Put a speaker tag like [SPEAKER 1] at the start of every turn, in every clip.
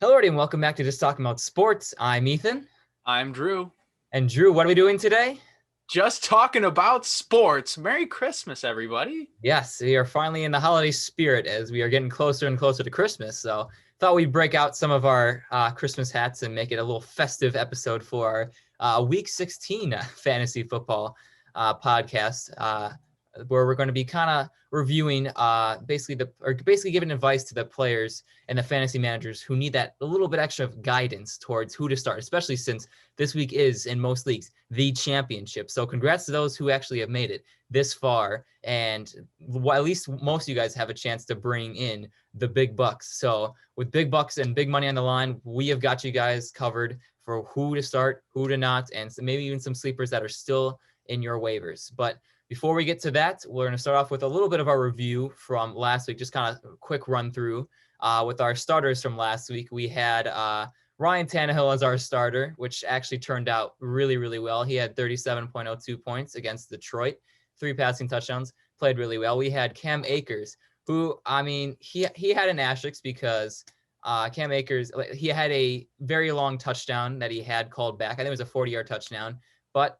[SPEAKER 1] Hello, everybody, and welcome back to Just Talking About Sports. I'm Ethan.
[SPEAKER 2] I'm Drew.
[SPEAKER 1] And Drew, what are we doing today?
[SPEAKER 2] Just talking about sports. Merry Christmas, everybody.
[SPEAKER 1] Yes, we are finally in the holiday spirit as we are getting closer and closer to Christmas. So thought we'd break out some of our Christmas hats and make it a little festive episode for our Week 16 fantasy football podcast, where we're going to be kind of reviewing basically giving advice to the players and the fantasy managers who need that a little bit extra of guidance towards who to start, especially since this week is, in most leagues, the championship. So congrats to those who actually have made it this far, and at least most of you guys have a chance to bring in the big bucks. So with big bucks and big money on the line, we have got you guys covered for who to start, who to not, and maybe even some sleepers that are still in your waivers. But before we get to that, we're going to start off with a little bit of our review from last week, just kind of a quick run through with our starters from last week. We had Ryan Tannehill as our starter, which actually turned out really, really well. He had 37.02 points against Detroit, 3 passing touchdowns, played really well. We had Cam Akers, who, I mean, he had an asterisk because Cam Akers, he had a very long touchdown that he had called back. I think it was a 40-yard touchdown, but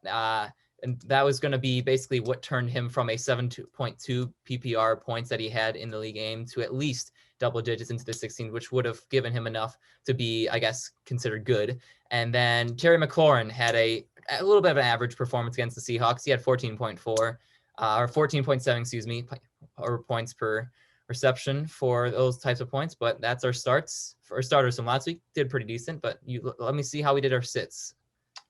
[SPEAKER 1] and that was going to be basically what turned him from a 7.2 PPR points that he had in the league game to at least double digits into the 16, which would have given him enough to be, I guess, considered good. And then Terry McLaurin had a little bit of an average performance against the Seahawks. He had 14.4 or 14.7, excuse me, or points per reception for those types of points. But that's our starters from last week. Did pretty decent, but let me see how we did our sits.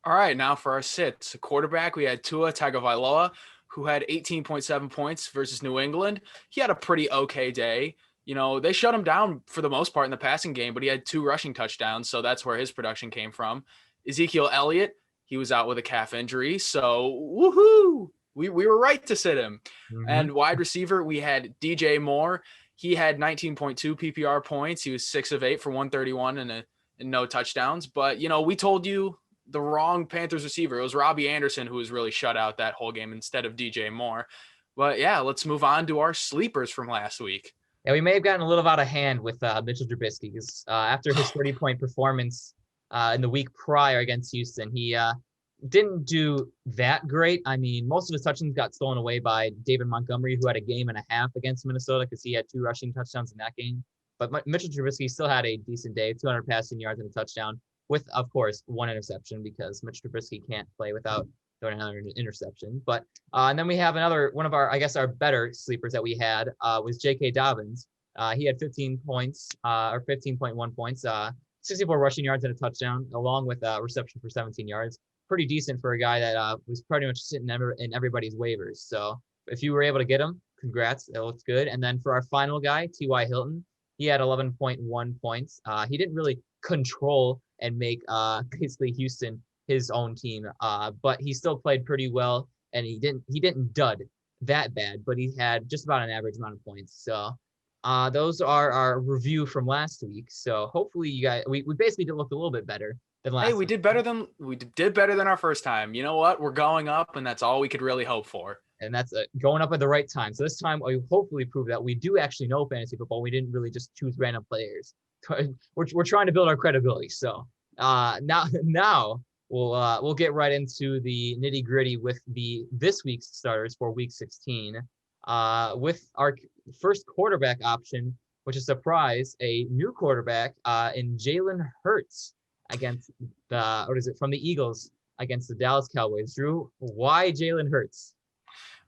[SPEAKER 2] All right, now for our sits. Quarterback, we had Tua Tagovailoa, who had 18.7 points versus New England. He had a pretty okay day. You know, they shut him down for the most part in the passing game, but he had 2 rushing touchdowns, so that's where his production came from. Ezekiel Elliott, he was out with a calf injury, so woohoo! We were right to sit him. Mm-hmm. And wide receiver, we had DJ Moore. He had 19.2 PPR points. He was 6 of 8 for 131 and no touchdowns. But, you know, we told you the wrong Panthers receiver. It was Robbie Anderson who was really shut out that whole game instead of DJ Moore. But, yeah, let's move on to our sleepers from last week.
[SPEAKER 1] Yeah, we may have gotten a little out of hand with Mitchell Trubisky because after his 30-point performance in the week prior against Houston, he didn't do that great. I mean, most of his touchdowns got stolen away by David Montgomery, who had a game and a half against Minnesota because he had 2 rushing touchdowns in that game. But Mitchell Trubisky still had a decent day, 200 passing yards and a touchdown with, of course, 1 interception because Mitchell Trubisky can't play without throwing another interception. But and then we have one of our, I guess, our better sleepers that we had was J.K. Dobbins. He had 15 points or 15.1 points, 64 rushing yards and a touchdown, along with reception for 17 yards. Pretty decent for a guy that was pretty much sitting in everybody's waivers. So if you were able to get him, congrats. It looks good. And then for our final guy, T.Y. Hilton, he had 11.1 points. He didn't really control and make basically Houston his own team, but he still played pretty well, and he didn't dud that bad, but he had just about an average amount of points. So those are our review from last week. So hopefully you guys, we basically did look a little bit better than last.
[SPEAKER 2] Hey, we did better than our first time. You know what? We're going up, and that's all we could really hope for.
[SPEAKER 1] And that's going up at the right time. So this time we hopefully prove that we do actually know fantasy football. We didn't really just choose random players. We're trying to build our credibility. So now we'll get right into the nitty gritty with this week's starters for Week 16. With our first quarterback option, which is a surprise, a new quarterback in Jalen Hurts against from the Eagles against the Dallas Cowboys. Drew, why Jalen Hurts?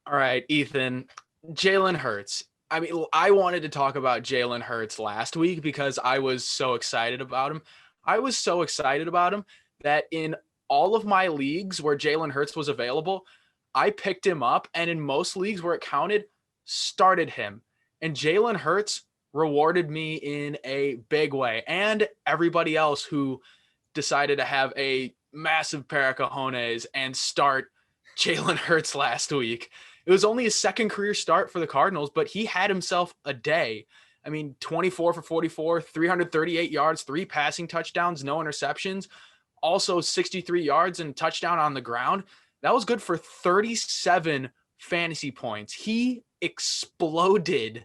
[SPEAKER 2] All right, Ethan, Jalen Hurts. I mean, I wanted to talk about Jalen Hurts last week because I was so excited about him. I was so excited about him that in all of my leagues where Jalen Hurts was available, I picked him up, and in most leagues where it counted, started him. And Jalen Hurts rewarded me in a big way, and everybody else who decided to have a massive pair of cojones and start Jalen Hurts last week. It was only his second career start for the Cardinals, but he had himself a day. I mean, 24 for 44, 338 yards, 3 passing touchdowns, no interceptions, also 63 yards and touchdown on the ground. That was good for 37 fantasy points. He exploded.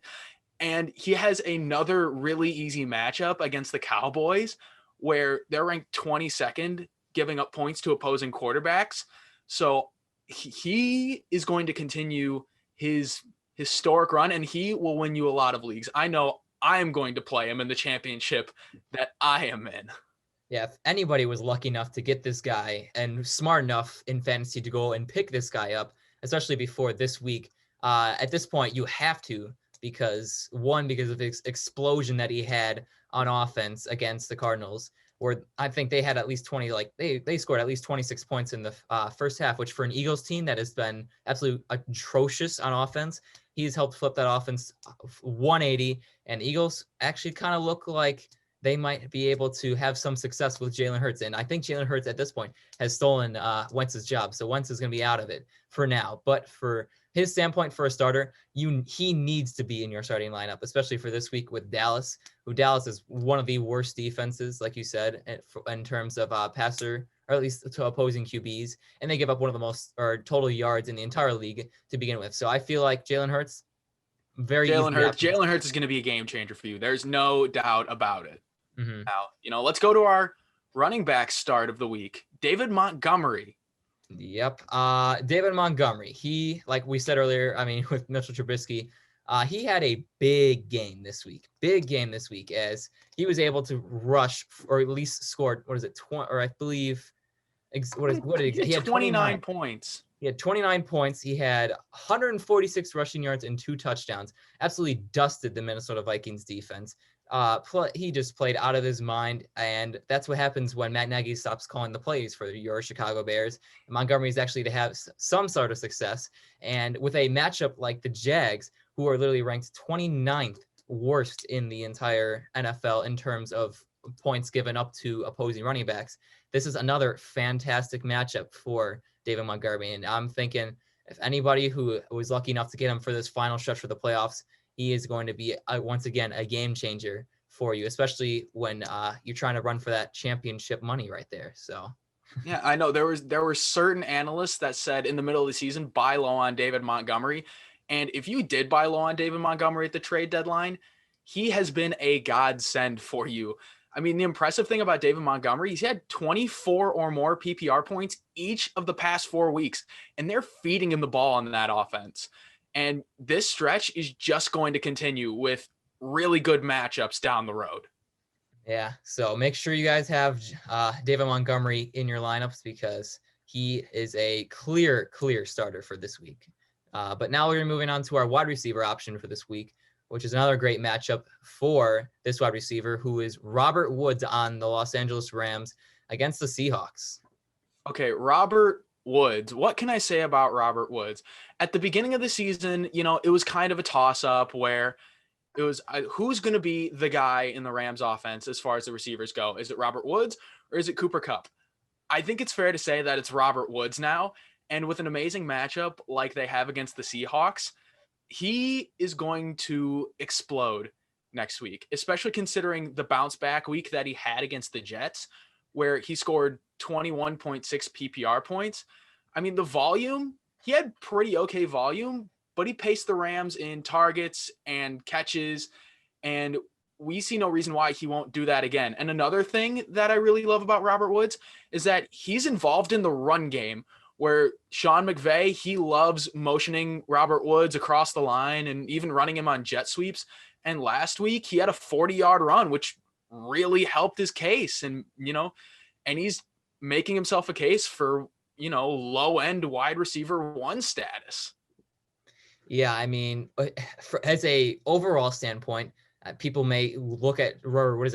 [SPEAKER 2] And he has another really easy matchup against the Cowboys where they're ranked 22nd, giving up points to opposing quarterbacks. So he is going to continue his historic run, and he will win you a lot of leagues. I know I am going to play him in the championship that I am in.
[SPEAKER 1] Yeah, if anybody was lucky enough to get this guy and smart enough in fantasy to go and pick this guy up, especially before this week, at this point you have to, because of the explosion that he had on offense against the Cardinals, where I think they had at least 20, like they scored at least 26 points in the first half, which for an Eagles team that has been absolutely atrocious on offense, he's helped flip that offense 180, and Eagles actually kind of look like they might be able to have some success with Jalen Hurts. And I think Jalen Hurts at this point has stolen Wentz's job. So Wentz is going to be out of it for now. But for his standpoint for a starter, he needs to be in your starting lineup, especially for this week with Dallas, who Dallas is one of the worst defenses, like you said, in terms of passer, or at least to opposing QBs. And they give up one of the most total yards in the entire league to begin with. So I feel like Jalen Hurts,
[SPEAKER 2] Jalen Hurts is going to be a game changer for you. There's no doubt about it.
[SPEAKER 1] Mm-hmm.
[SPEAKER 2] Now, let's go to our running back start of the week. David Montgomery.
[SPEAKER 1] Yep. David Montgomery. He, like we said earlier, I mean, with Mitchell Trubisky, he had a big game this week. As he was able to rush or at least scored, what is it, 20, or I believe, he had
[SPEAKER 2] 29 points.
[SPEAKER 1] He had 29 points. He had 146 rushing yards and 2 touchdowns. Absolutely dusted the Minnesota Vikings defense. He just played out of his mind, and that's what happens when Matt Nagy stops calling the plays for your Chicago Bears. And Montgomery is actually to have some sort of success, and with a matchup like the Jags, who are literally ranked 29th worst in the entire NFL in terms of points given up to opposing running backs, this is another fantastic matchup for David Montgomery. And I'm thinking if anybody who was lucky enough to get him for this final stretch for the playoffs, he is going to be, once again, a game changer for you, especially when you're trying to run for that championship money right there. So,
[SPEAKER 2] yeah, I know there were certain analysts that said in the middle of the season, buy low on David Montgomery. And if you did buy low on David Montgomery at the trade deadline, he has been a godsend for you. I mean, the impressive thing about David Montgomery, he's had 24 or more PPR points each of the past 4 weeks, and they're feeding him the ball on that offense. And this stretch is just going to continue with really good matchups down the road.
[SPEAKER 1] Yeah, so make sure you guys have David Montgomery in your lineups because he is a clear starter for this week. But now we're moving on to our wide receiver option for this week, which is another great matchup for this wide receiver, who is Robert Woods on the Los Angeles Rams against the Seahawks.
[SPEAKER 2] Okay, Robert Woods. What can I say about Robert Woods? At the beginning of the season, it was kind of a toss-up where it was who's going to be the guy in the Rams offense as far as the receivers go. Is it Robert Woods or is it Cooper Kupp? I think it's fair to say that it's Robert Woods now. And with an amazing matchup like they have against the Seahawks, he is going to explode next week, especially considering the bounce back week that he had against the Jets, where he scored 21.6 PPR points. I mean, the volume, he had pretty okay volume, but he paced the Rams in targets and catches, and we see no reason why he won't do that again. And another thing that I really love about Robert Woods is that he's involved in the run game, where Sean McVay, he loves motioning Robert Woods across the line and even running him on jet sweeps. And last week he had a 40-yard run, which really helped his case. And, and he's making himself a case for, low-end wide receiver 1 status.
[SPEAKER 1] Yeah, I mean, as a overall standpoint, people may look at,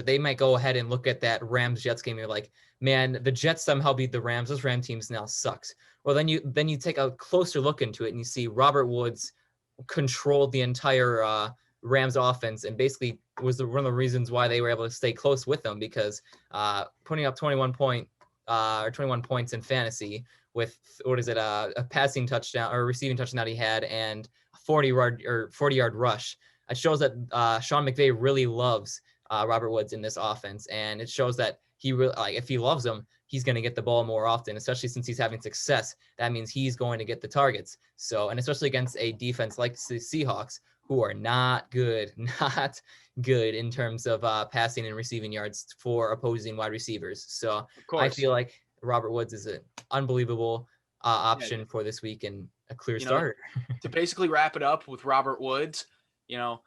[SPEAKER 1] they might go ahead and look at that Rams-Jets game. You're like, man, the Jets somehow beat the Rams. This Ram team now sucks. Well, then you take a closer look into it and you see Robert Woods controlled the entire Rams offense and basically was one of the reasons why they were able to stay close with them, because putting up 21 points in fantasy with, a passing touchdown or receiving touchdown that he had and a 40-yard rush. It shows that Sean McVay really loves Robert Woods in this offense, and it shows that he really, if he loves him, he's going to get the ball more often, especially since he's having success. That means he's going to get the targets. So, and especially against a defense like the Seahawks, who are not good, not good in terms of passing and receiving yards for opposing wide receivers. So
[SPEAKER 2] Of
[SPEAKER 1] I
[SPEAKER 2] course.
[SPEAKER 1] feel like Robert Woods is an unbelievable
[SPEAKER 2] Yeah,
[SPEAKER 1] option for this week and a clear
[SPEAKER 2] you know,
[SPEAKER 1] starter.
[SPEAKER 2] to basically wrap it up with Robert Woods, you know,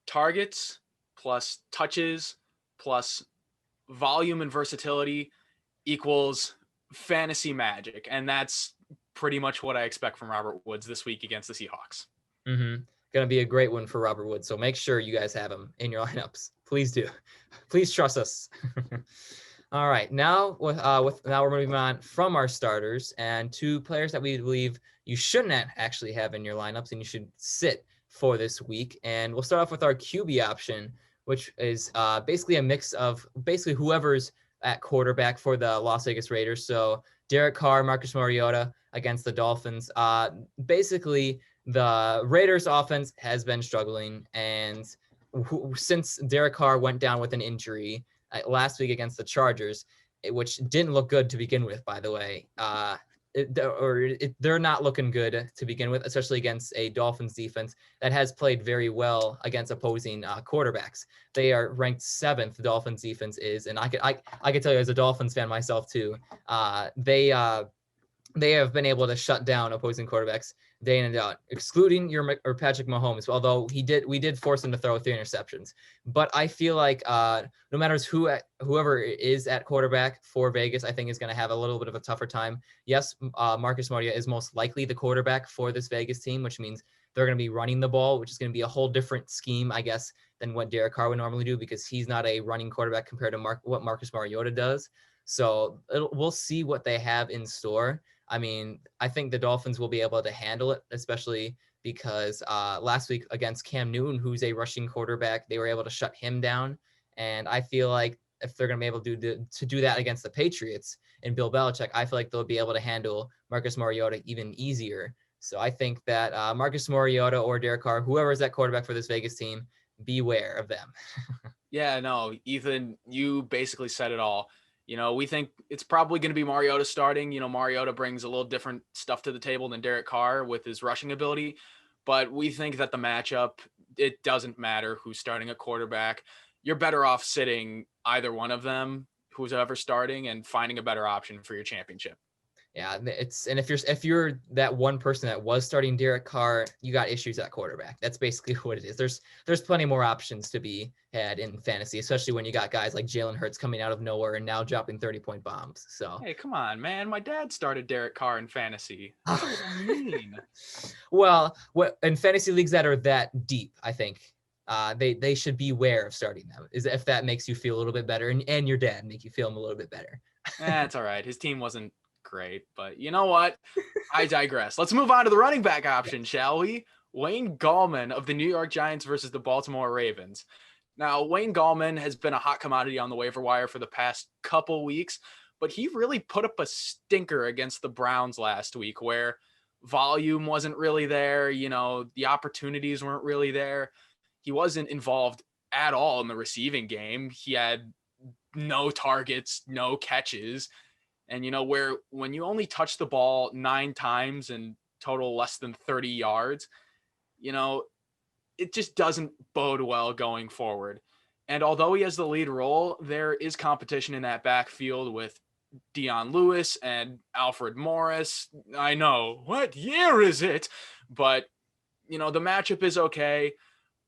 [SPEAKER 2] targets plus touches plus volume and versatility equals fantasy magic. And that's pretty much what I expect from Robert Woods this week against the Seahawks.
[SPEAKER 1] Mm-hmm. Going to be a great one for Robert Woods. So make sure you guys have him in your lineups. Please do. Please trust us. All right. Now now we're moving on from our starters and two players that we believe you shouldn't actually have in your lineups and you should sit for this week. And we'll start off with our QB option, which is basically a mix of basically whoever's at quarterback for the Las Vegas Raiders. So Derek Carr, Marcus Mariota against the Dolphins. Basically, the Raiders offense has been struggling. And since Derek Carr went down with an injury last week against the Chargers, which didn't look good to begin with, by the way, they're not looking good to begin with, especially against a Dolphins defense that has played very well against opposing quarterbacks. They are ranked 7th. Dolphins defense is, and I could tell you as a Dolphins fan myself too. They have been able to shut down opposing quarterbacks day in and out, excluding Patrick Mahomes. Although we did force him to throw 3 interceptions. But I feel like no matter whoever is at quarterback for Vegas, I think is going to have a little bit of a tougher time. Yes, Marcus Mariota is most likely the quarterback for this Vegas team, which means they're going to be running the ball, which is going to be a whole different scheme, I guess, than what Derek Carr would normally do because he's not a running quarterback compared to what Marcus Mariota does. So we'll see what they have in store. I mean, I think the Dolphins will be able to handle it, especially because last week against Cam Newton, who's a rushing quarterback, they were able to shut him down. And I feel like if they're going to be able to do that against the Patriots and Bill Belichick, I feel like they'll be able to handle Marcus Mariota even easier. So I think that Marcus Mariota or Derek Carr, whoever is that quarterback for this Vegas team, beware of them.
[SPEAKER 2] Yeah, no, Ethan, you basically said it all. We think it's probably going to be Mariota starting. Mariota brings a little different stuff to the table than Derek Carr with his rushing ability. But we think that the matchup, it doesn't matter who's starting at quarterback. You're better off sitting either one of them, who's ever starting, and finding a better option for your championship.
[SPEAKER 1] Yeah, and if you're that one person that was starting Derek Carr, you got issues at quarterback. That's basically what it is. There's plenty more options to be had in fantasy, especially when you got guys like Jalen Hurts coming out of nowhere and now dropping 30-point bombs. So
[SPEAKER 2] Hey, come on, man. My dad started Derek Carr in fantasy. That's what I mean.
[SPEAKER 1] Well, in fantasy leagues that are that deep, I think they should beware of starting them. Is if that makes you feel a little bit better, and your dad make you feel a little bit better.
[SPEAKER 2] That's all right. His team wasn't great, but you know what? I digress. Let's move on to the running back option, shall we? Wayne Gallman of the New York Giants versus the Baltimore Ravens. Now, Wayne Gallman has been a hot commodity on the waiver wire for the past couple weeks, but he really put up a stinker against the Browns last week where volume wasn't really there. The opportunities weren't really there. He wasn't involved at all in the receiving game. He had no targets, no catches. And, when you only touch the ball 9 times and total less than 30 yards, it just doesn't bode well going forward. And although he has the lead role, there is competition in that backfield with Dion Lewis and Alfred Morris. I know, what year is it? But, the matchup is okay.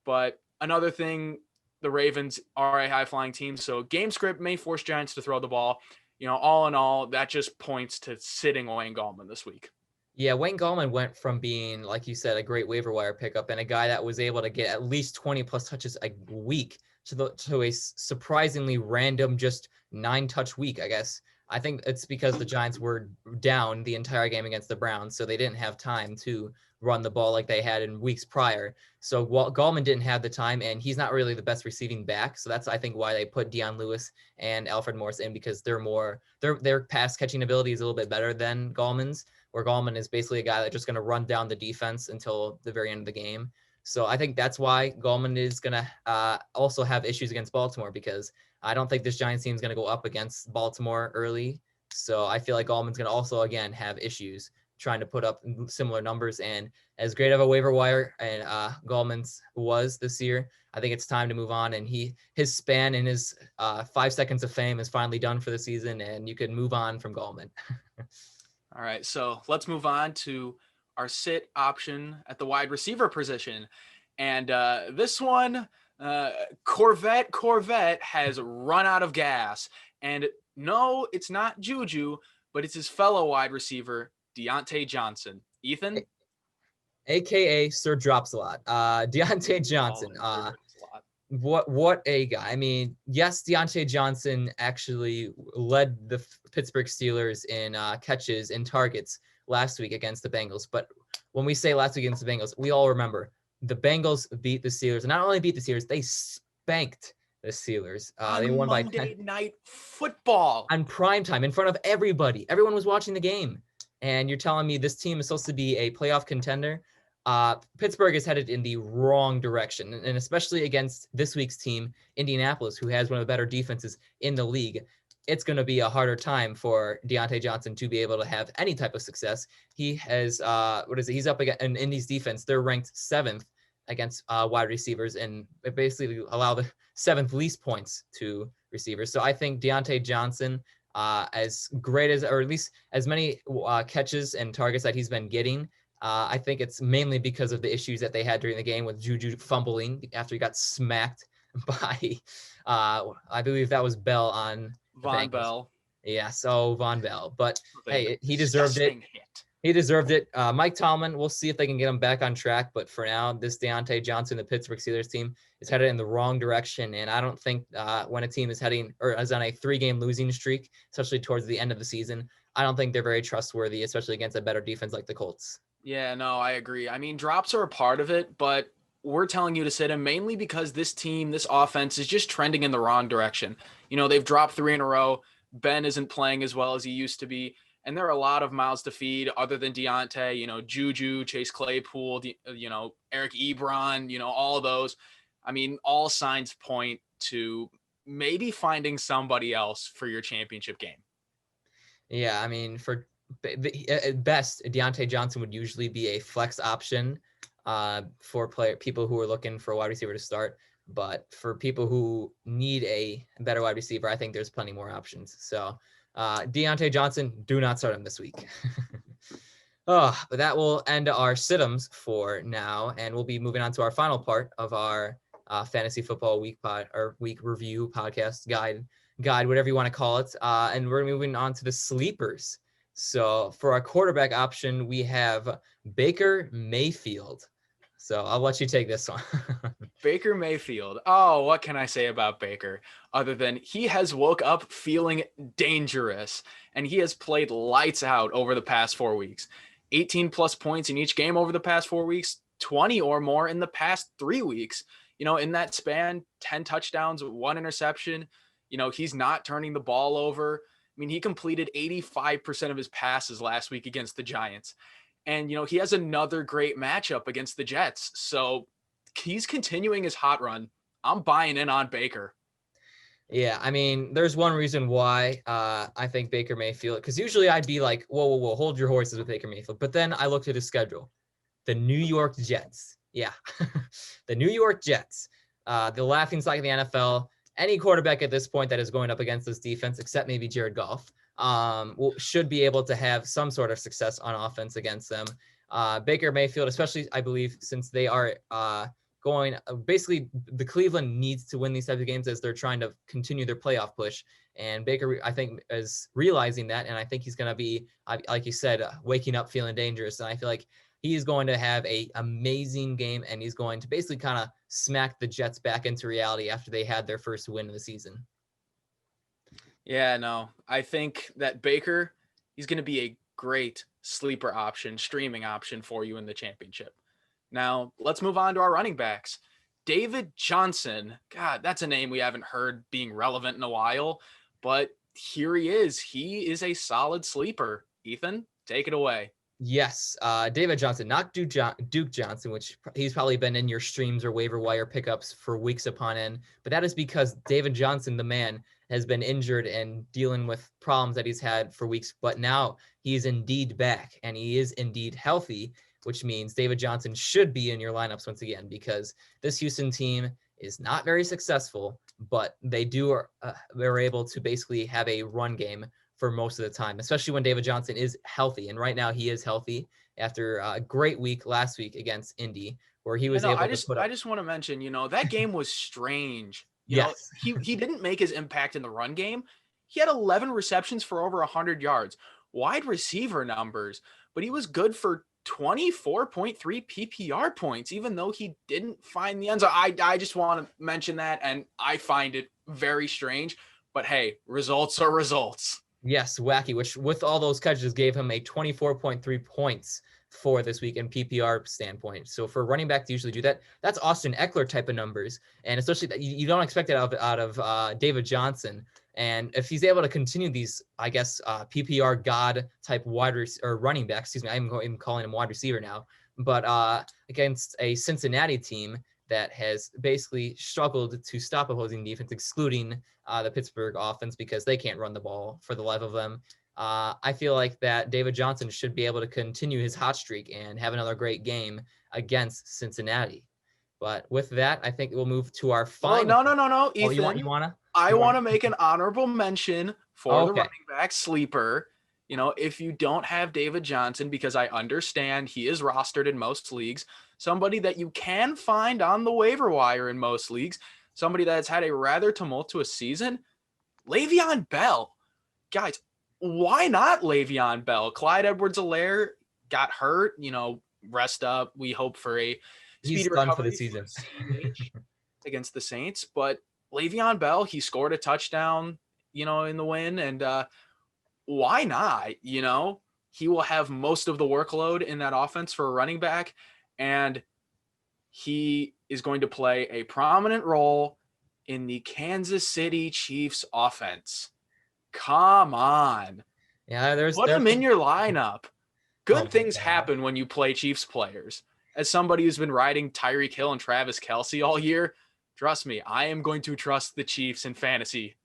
[SPEAKER 2] But another thing, the Ravens are a high-flying team, so game script may force Giants to throw the ball. All in all, that just points to sitting Wayne Gallman this week.
[SPEAKER 1] Yeah, Wayne Gallman went from being, like you said, a great waiver wire pickup and a guy that was able to get at least 20 plus touches a week to a surprisingly random just 9-touch week, I guess. I think it's because the Giants were down the entire game against the Browns, so they didn't have time to run the ball like they had in weeks prior. So Gallman didn't have the time, and he's not really the best receiving back. So that's, I think, why they put Dion Lewis and Alfred Morris in, because their pass catching ability is a little bit better than Gallman's, where Gallman is basically a guy that's just going to run down the defense until the very end of the game. So I think that's why Gallman is going to also have issues against Baltimore, because I don't think this Giants team is going to go up against Baltimore early. So I feel like Gallman's going to also, again, have issues trying to put up similar numbers. And as great of a waiver wire and Gallman's was this year, I think it's time to move on. And his span and his 5 seconds of fame is finally done for the season, and you can move on from Gallman.
[SPEAKER 2] All right, so let's move on to our sit option at the wide receiver position. And this one, Corvette has run out of gas. And no, it's not Juju, but it's his fellow wide receiver, Deontay Johnson. Ethan?
[SPEAKER 1] AKA Sir Drops a Lot. Deontay Johnson. What a guy. I mean, yes, Deontay Johnson actually led the Pittsburgh Steelers in catches and targets last week against the Bengals. But when we say last week against the Bengals, we all remember the Bengals beat the Steelers. And not only beat the Steelers, they spanked the Steelers. They won by
[SPEAKER 2] Monday Night Football.
[SPEAKER 1] On prime time in front of everybody. Everyone was watching the game. And you're telling me this team is supposed to be a playoff contender? Pittsburgh is headed in the wrong direction, and especially against this week's team, Indianapolis, who has one of the better defenses in the league. It's going to be a harder time for Deontay Johnson to be able to have any type of success. He has, he's up against in Indy's defense. They're ranked 7th against wide receivers, and it basically allow the 7th least points to receivers. So I think Deontay Johnson, as great as, or at least as many catches and targets that he's been getting, I think it's mainly because of the issues that they had during the game with Juju fumbling after he got smacked by, I believe that was Bell on
[SPEAKER 2] Von Bell.
[SPEAKER 1] Yeah, so Von Bell. But hey, he deserved it. He deserved it. Mike Tomlin, we'll see if they can get him back on track. But for now, this Deontay Johnson, the Pittsburgh Steelers team, is headed in the wrong direction. And I don't think when a team is heading or is on a 3-game losing streak, especially towards the end of the season, I don't think they're very trustworthy, especially against a better defense like the Colts.
[SPEAKER 2] Yeah, no, I agree. I mean, drops are a part of it, but we're telling you to sit him mainly because this team, this offense is just trending in the wrong direction. You know, they've dropped 3 in a row. Ben isn't playing as well as he used to be. And there are a lot of mouths to feed other than Deontay, you know, Juju, Chase Claypool, you know, Eric Ebron, you know, all of those. I mean, all signs point to maybe finding somebody else for your championship game.
[SPEAKER 1] Yeah, I mean, at best, Deontay Johnson would usually be a flex option for people who are looking for a wide receiver to start. But for people who need a better wide receiver, I think there's plenty more options. So Deontay Johnson, do not start him this week. But that will end our sit-ems for now, and we'll be moving on to our final part of our fantasy football week review podcast guide, whatever you want to call it. And we're moving on to the sleepers. So for our quarterback option, we have Baker Mayfield. So I'll let you take this one.
[SPEAKER 2] Baker Mayfield. Oh, what can I say about Baker other than he has woke up feeling dangerous and he has played lights out over the past 4 weeks. 18 plus points in each game over the past 4 weeks, 20 or more in the past 3 weeks. You know, in that span, 10 touchdowns, 1 interception. You know, he's not turning the ball over. I mean, he completed 85% of his passes last week against the Giants. And, you know, he has another great matchup against the Jets. So he's continuing his hot run. I'm buying in on Baker.
[SPEAKER 1] Yeah, I mean, there's one reason why I think Baker Mayfield, because usually I'd be like, whoa, hold your horses with Baker Mayfield. But then I looked at his schedule. The New York Jets. Yeah, the New York Jets, the laughingstock of the NFL. Any quarterback at this point that is going up against this defense, except maybe Jared Goff, should be able to have some sort of success on offense against them. Baker Mayfield, especially, I believe, since they are going basically the Cleveland needs to win these types of games as they're trying to continue their playoff push. And Baker, I think, is realizing that. And I think he's going to be, like you said, waking up feeling dangerous. And I feel like he's going to have an amazing game, and he's going to basically kind of smack the Jets back into reality after they had their first win of the season.
[SPEAKER 2] Yeah, no, I think that Baker, he's going to be a great sleeper option, streaming option for you in the championship. Now, let's move on to our running backs. David Johnson, God, that's a name we haven't heard being relevant in a while, but here he is. He is a solid sleeper. Ethan, take it away.
[SPEAKER 1] Yes, David Johnson, not Duke Johnson, which he's probably been in your streams or waiver wire pickups for weeks upon end. But that is because David Johnson, the man, has been injured and dealing with problems that he's had for weeks. But now he is indeed back and he is indeed healthy, which means David Johnson should be in your lineups once again, because this Houston team is not very successful, but they're able to basically have a run game for most of the time, especially when David Johnson is healthy. And right now he is healthy after a great week last week against Indy, where he was able to put up.
[SPEAKER 2] I just want to mention, that game was strange.
[SPEAKER 1] Yes.
[SPEAKER 2] He didn't make his impact in the run game. He had 11 receptions for over 100 yards, wide receiver numbers, but he was good for 24.3 PPR points, even though he didn't find the end zone. I just want to mention that, and I find it very strange. But hey, results are results.
[SPEAKER 1] Yes, wacky, which with all those catches gave him a 24.3 points for this week in PPR standpoint. So for running back to usually do that, that's Austin Eckler type of numbers. And especially that you don't expect it out of David Johnson. And if he's able to continue these, I guess, PPR god type running back, excuse me, I'm even calling him wide receiver now, but against a Cincinnati team that has basically struggled to stop opposing defense, excluding the Pittsburgh offense, because they can't run the ball for the life of them. I feel like that David Johnson should be able to continue his hot streak and have another great game against Cincinnati. But with that, I think we'll move to our final.
[SPEAKER 2] No, Ethan.
[SPEAKER 1] Oh,
[SPEAKER 2] I want to make an honorable mention for the running back sleeper. If you don't have David Johnson, because I understand he is rostered in most leagues, somebody that you can find on the waiver wire in most leagues, somebody that's had a rather tumultuous season, Le'Veon Bell. Guys, why not Le'Veon Bell? Clyde Edwards-Helaire got hurt, rest up. We hope for a speedy recovery
[SPEAKER 1] for the season
[SPEAKER 2] against the Saints. But Le'Veon Bell, he scored a touchdown, in the win. And why not? He will have most of the workload in that offense for a running back. And he is going to play a prominent role in the Kansas City Chiefs offense. Come on.
[SPEAKER 1] Yeah,
[SPEAKER 2] put him in your lineup. Good things happen when you play Chiefs players. As somebody who's been riding Tyreek Hill and Travis Kelce all year, trust me, I am going to trust the Chiefs in fantasy.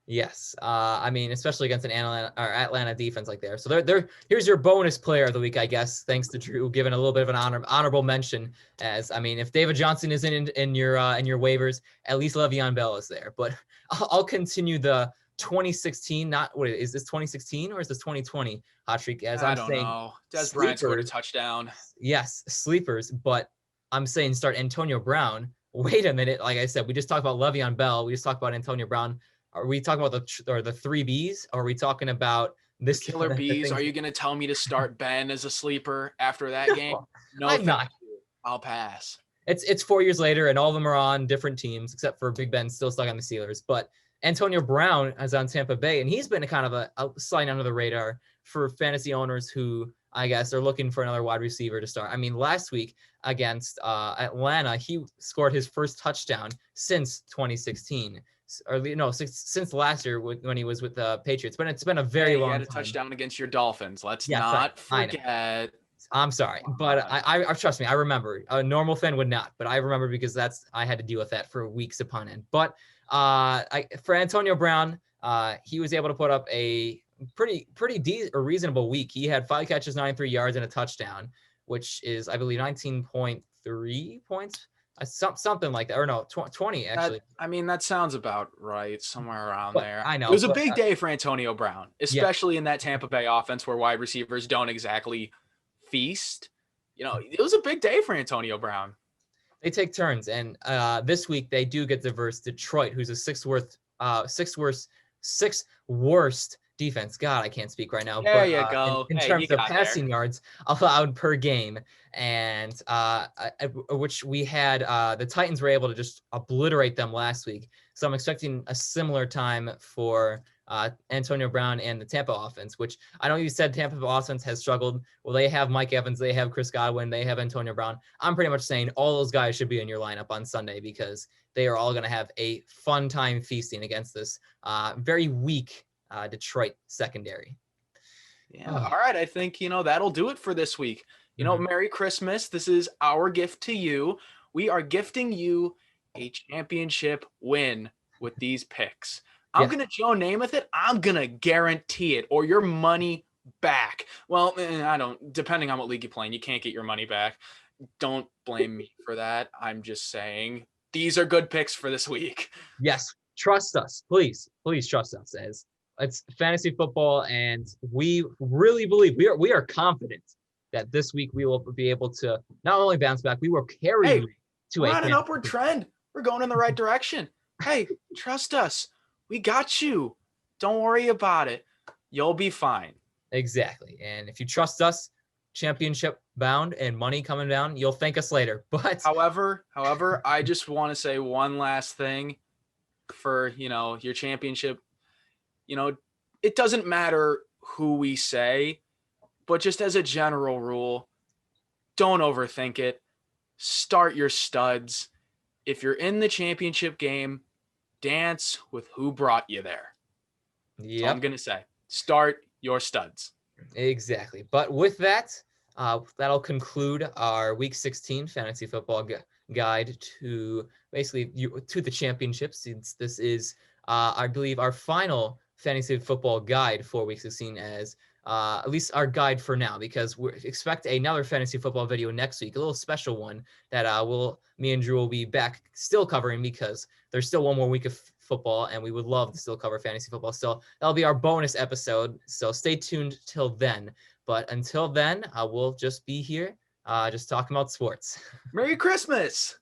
[SPEAKER 1] Yes. I mean, especially against an Atlanta defense like there. So here's your bonus player of the week, I guess, thanks to Drew giving a little bit of an honorable mention. As I mean, if David Johnson isn't in your waivers, at least Le'Veon Bell is there. But I'll continue the 2016, is this 2016 or is this 2020 hot streak? As
[SPEAKER 2] I
[SPEAKER 1] I'm
[SPEAKER 2] don't
[SPEAKER 1] saying,
[SPEAKER 2] know. Des Bryant scored a touchdown.
[SPEAKER 1] Yes, sleepers, but I'm saying start Antonio Brown. Wait a minute. Like I said, we just talked about Le'Veon Bell. We just talked about Antonio Brown. Are we talking about the 3 Bs? Or are we talking about this
[SPEAKER 2] killer Bs? Are you going to tell me to start Ben as a sleeper after that game? No,
[SPEAKER 1] I'm not.
[SPEAKER 2] I'll pass.
[SPEAKER 1] It's 4 years later, and all of them are on different teams, except for Big Ben still stuck on the Steelers. But Antonio Brown is on Tampa Bay, and he's been a kind of a sliding under the radar for fantasy owners who, I guess, are looking for another wide receiver to start. I mean, last week against Atlanta, he scored his first touchdown since 2016. Or no, since last year when he was with the Patriots. But it's been a very long time.
[SPEAKER 2] He had a touchdown against your Dolphins. Let's not forget.
[SPEAKER 1] I'm sorry, but I trust me, I remember. A normal fan would not, but I remember because I had to deal with that for weeks upon end. But for Antonio Brown, he was able to put up a pretty reasonable week. He had 5 catches, 93 yards, and a touchdown, which is, I believe, 19.3 points. Something like that, or no, 20 actually.
[SPEAKER 2] That sounds about right, somewhere around there.
[SPEAKER 1] I know
[SPEAKER 2] it was a big day for Antonio Brown, especially in that Tampa Bay offense where wide receivers don't exactly feast. It was a big day for Antonio Brown.
[SPEAKER 1] They take turns, and this week they do get to verse Detroit, who's a sixth worst defense. God, I can't speak right now.
[SPEAKER 2] There you go.
[SPEAKER 1] In terms of passing yards allowed per game, and which we had, the Titans were able to just obliterate them last week. So I'm expecting a similar time for Antonio Brown and the Tampa offense, which I know you said Tampa offense has struggled. Well, they have Mike Evans, they have Chris Godwin, they have Antonio Brown. I'm pretty much saying all those guys should be in your lineup on Sunday because they are all going to have a fun time feasting against this very weak Detroit secondary.
[SPEAKER 2] Yeah. All right. I think, that'll do it for this week. Merry Christmas. This is our gift to you. We are gifting you a championship win with these picks. I'm going to Joe Namath it. I'm going to guarantee it, or your money back. Well, depending on what league you play in, you can't get your money back. Don't blame me for that. I'm just saying these are good picks for this week.
[SPEAKER 1] Yes, trust us. Please trust us. As it's fantasy football, and we really believe we are confident that this week we will be able to not only bounce back, we will carry you to
[SPEAKER 2] we're on an upward trend. We're going in the right direction. Hey, trust us. We got you. Don't worry about it. You'll be fine.
[SPEAKER 1] Exactly. And if you trust us, championship bound and money coming down, you'll thank us later. But
[SPEAKER 2] however, I just want to say one last thing for, your championship. It doesn't matter who we say, but just as a general rule, don't overthink it. Start your studs. If you're in the championship game, dance with who brought you there. That's all I'm going to say. Start your studs.
[SPEAKER 1] Exactly. But with that, that'll conclude our Week 16 fantasy football guide to basically to the championship, since this is, I believe, our final fantasy football guide for Week 16, as at least our guide for now, because we expect another fantasy football video next week, a little special one that me and Drew will be back still covering, because there's still one more week of football and we would love to still cover fantasy football. So that'll be our bonus episode. So stay tuned till then. But until then, we'll just be here, just talking about sports.
[SPEAKER 2] Merry Christmas.